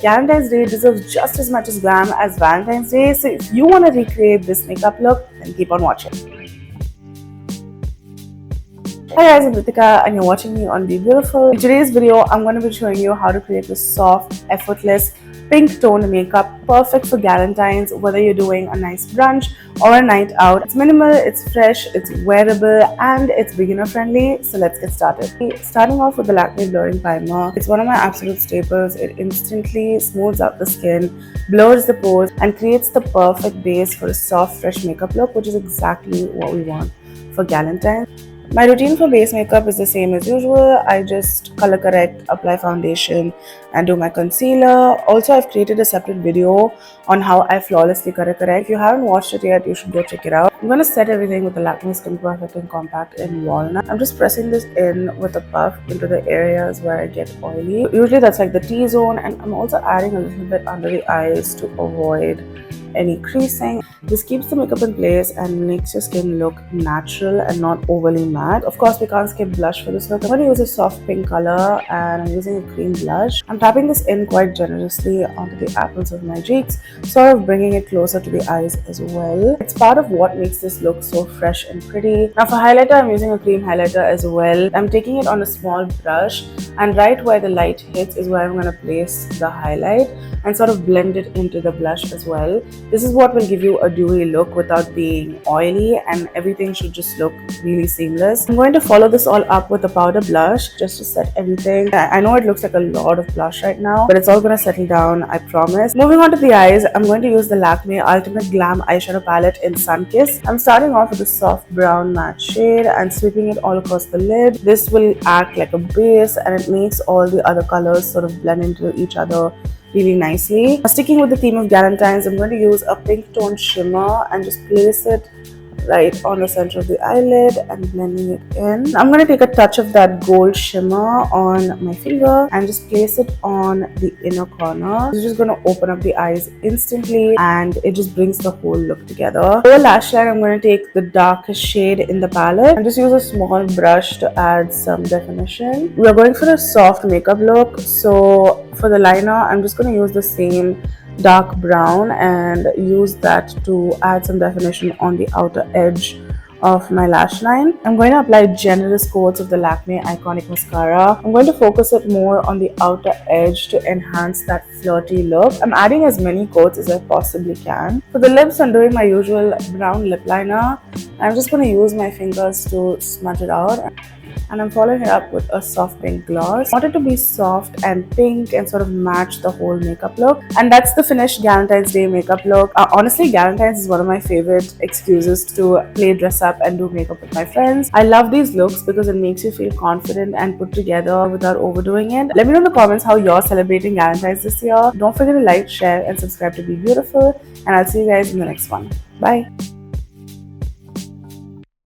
Galentine's Day deserves just as much as glam as Valentine's Day, so if you want to recreate this makeup look, then keep on watching. Hi guys, I'm Ritika and you're watching me on Be Beautiful. In today's video, I'm going to be showing you how to create this soft, effortless, pink toned makeup perfect for Galentine's, whether you're doing a nice brunch or a night out. It's minimal, it's fresh, it's wearable, and it's beginner friendly. So let's get started. Starting off with the Lakme Blurring Primer. It's one of my absolute staples. It instantly smooths out the skin, blurs the pores, and creates the perfect base for a soft, fresh makeup look, which is exactly what we want for Galentine's. My routine for base makeup is the same as usual. I just color correct, apply foundation, and do my concealer. Also, I've created a separate video on how I flawlessly color correct. If you haven't watched it yet, you should go check it out. I'm going to set everything with the Lakme Skin Perfecting Compact in Walnut. I'm just pressing this in with a puff into the areas where I get oily. Usually that's like the T-zone, and I'm also adding a little bit under the eyes to avoid any creasing. This keeps the makeup in place and makes your skin look natural and not overly matte. Of course, we can't skip blush for this look. I'm going to use a soft pink color and I'm using a cream blush. I'm tapping this in quite generously onto the apples of my cheeks, sort of bringing it closer to the eyes as well. It's part of what makes this look so fresh and pretty. Now for highlighter, I'm using a cream highlighter as well. I'm taking it on a small brush, and right where the light hits is where I'm going to place the highlight and sort of blend it into the blush as well. This is what will give you a dewy look without being oily, and everything should just look really seamless. I'm going to follow this all up with a powder blush just to set everything. I know it looks like a lot of blush right now, but it's all going to settle down, I promise. Moving on to the eyes, I'm going to use the Lakme Ultimate Glam Eyeshadow Palette in Sunkissed. I'm starting off with a soft brown matte shade and sweeping it all across the lid. This will act like a base and it makes all the other colors sort of blend into each other really nicely. Sticking with the theme of Galentine's, I'm going to use a pink tone shimmer and just place it right on the center of the eyelid and blending it in. I'm going to take a touch of that gold shimmer on my finger and just place it on the inner corner. It's just going to open up the eyes instantly and it just brings the whole look together. For lash line, I'm going to take the darkest shade in the palette and just use a small brush to add some definition. We are going for a soft makeup look, so for the liner, I'm just going to use the same dark brown and use that to add some definition on the outer edge of my lash line. I'm going to apply generous coats of the Lakme Iconic Mascara. I'm going to focus it more on the outer edge to enhance that flirty look. I'm adding as many coats as I possibly can. For the lips, I'm doing my usual brown lip liner. I'm just going to use my fingers to smudge it out. And I'm following it up with a soft pink gloss. I want it to be soft and pink and sort of match the whole makeup look. And that's the finished Galentine's Day makeup look. Honestly, Galentine's is one of my favorite excuses to play dress up and do makeup with my friends. I love these looks because it makes you feel confident and put together without overdoing it. Let me know in the comments how you're celebrating Galentine's this year. Don't forget to like, share, and subscribe to Be Beautiful. And I'll see you guys in the next one. Bye.